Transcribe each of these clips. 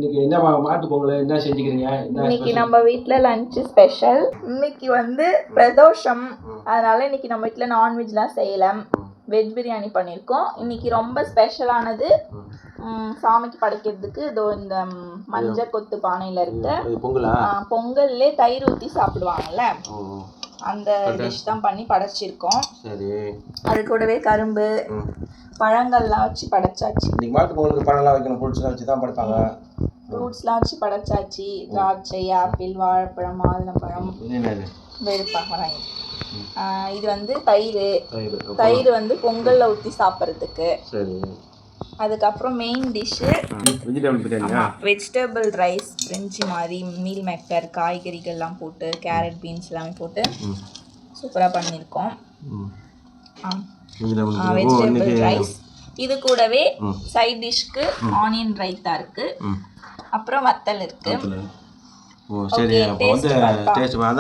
இன்னைக்கு என்ன மாட்டு பொங்கல் என்ன செஞ்சுக்கிறீங்க? இன்னைக்கு நம்ம வீட்ல லஞ்ச் ஸ்பெஷல். இன்னைக்கு வந்து பிரதோஷம், அதனால இன்னைக்கு நம்ம வீட்ல நான்வெஜ்லாம் செய்யல, வெஜ் பிரியாணி பண்ணியிருக்கோம். இன்னைக்கு ரொம்ப ஸ்பெஷலானது சாமிக்கு படைக்கிறதுக்கு இதோ இந்த மஞ்சள் கொத்து பானையில் இருக்கு பொங்கல்லே தயிர் ஊற்றி சாப்பிடுவாங்கல்ல, அந்த டிஷ் தான் பண்ணி படைச்சிருக்கோம். அது கூடவே கரும்பு பழங்கள்லாம் வச்சு படைச்சாச்சு. இன்னைக்கு மாட்டு பொங்கலுக்கு பழம்லாம் வைக்கணும், ஃப்ரூட்ஸ்லாம் வச்சு தான் படைப்பாங்க. ஃப்ரூட்ஸ்லாம் வச்சு படைச்சாச்சு. திராட்சை, ஆப்பிள், வாழைப்பழம், மாதுளம்பழம், வெறுப்பழம். இது வந்து தயிர் வந்து பொங்கல்ல ஊற்றி சாப்பிட்றதுக்கு. அதுக்கப்புறம் main dish vegetable rice, French மாதிரி மீல் மேக்கர், காய்கறிகள்லாம் போட்டு கேரட், பீன்ஸ் எல்லாமே போட்டு சூப்பராக பண்ணியிருக்கோம். Vegetable rice. இது கூடவே சைட் டிஷ்க்கு ஆனியன் ரைத்தா இருக்கு, அப்புறம் வத்தல் இருக்கு.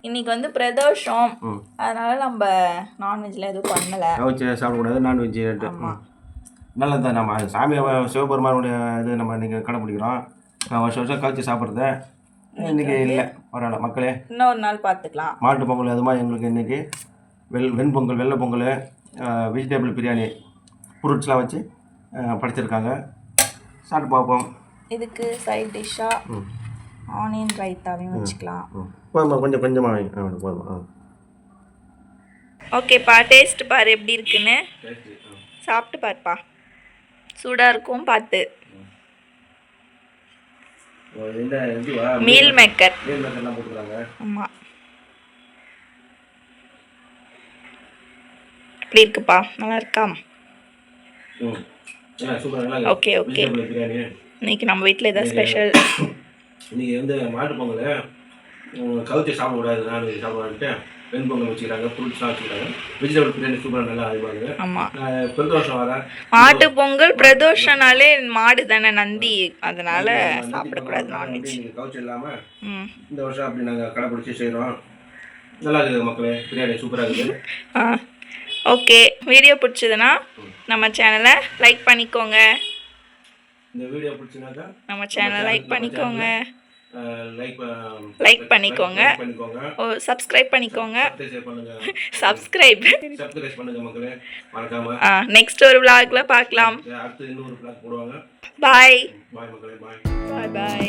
இன்னைக்கு வந்து பிரதோஷம், அதனால நம்ம நான்வெஜ்ல எதுவும் பண்ணல. சாப்பிடக்கூடாது நான்வெஜ். நல்லது தான். நம்ம சாமியை சிவபெருமானுடைய இது நம்ம இன்றைக்கி கடைப்பிடிக்கிறோம். வருஷம் வருஷம் கழிச்சு சாப்பிட்றது இன்றைக்கி இல்லை. பரவாயில்ல மக்களே, இன்னொரு நாள் பார்த்துக்கலாம். மாட்டு பொங்கல் அதுமா எங்களுக்கு இன்றைக்கி வெண்பொங்கல், வெள்ளை பொங்கல், வெஜிடபிள் பிரியாணி, ஃப்ரூட்ஸ்லாம் வச்சு படைச்சிருக்காங்க. சாப்பிட்டு பார்ப்போம். இதுக்கு சைட் டிஷ்ஷாக ஆனியன் ரைத்தாவையும் வச்சுக்கலாம். போதுமா, கொஞ்சம் கொஞ்சமாக போதுமா? ஓகேப்பா, டேஸ்ட் பாரு எப்படி இருக்குன்னு. சாப்பிட்டு பாருப்பா, சூடாக இருக்கும் பார்த்து. Meal maker. ஆமாம், எப்படி இருக்குப்பா? நல்லா இருக்கா? Okay okay. இன்னைக்கு நம்ம வீட்டில் ஏதாவது ஸ்பெஷல். இன்னைக்கு வந்து மாட்டு பொங்கல் கவுச்சி சாப்பிடக்கூடாது, நான்வெஜ் சாப்பிடான்ட்டு வெண்பொங்கல் வச்சுக்கிறாங்க, ஃப்ரூட்ஸ்லாம் வச்சுக்கிறாங்க. வெஜிடபிள் பிரியாணி சூப்பராக நல்லா ஆகிடுவாங்க. ஆமாம், பிரதோஷம் வரேன். மாட்டு பொங்கல் பிரதோஷனாலே மாடு தானே, நந்தி, அதனால சாப்பிடக்கூடாது நான்வெஜ். கவுச்சி இல்லாமல் இந்த வருஷம் அப்படி நாங்கள் கடைப்பிடிச்சி செய்கிறோம். நல்லா இருக்குது மக்களே, பிரியாணி சூப்பராக இருக்குது. ஓகே, வீடியோ பிடிச்சதுன்னா நம்ம சேனலை லைக் பண்ணிக்கோங்க. இந்த வீடியோ பிடிச்சினாக்கா நம்ம சேனலை லைக் பண்ணிக்கோங்க, லைக் பண்ணிக்கோங்க, சப்ஸ்கிரைப் பண்ணிக்கோங்க. சப்ஸ்கிரைப் பண்ணுங்க மக்களே, மறக்காம. நெக்ஸ்ட் ஒரு vlogல பார்க்கலாம். அடுத்து இன்னொரு vlog போடுவாங்க. பாய் மக்களே, பாய் பாய்.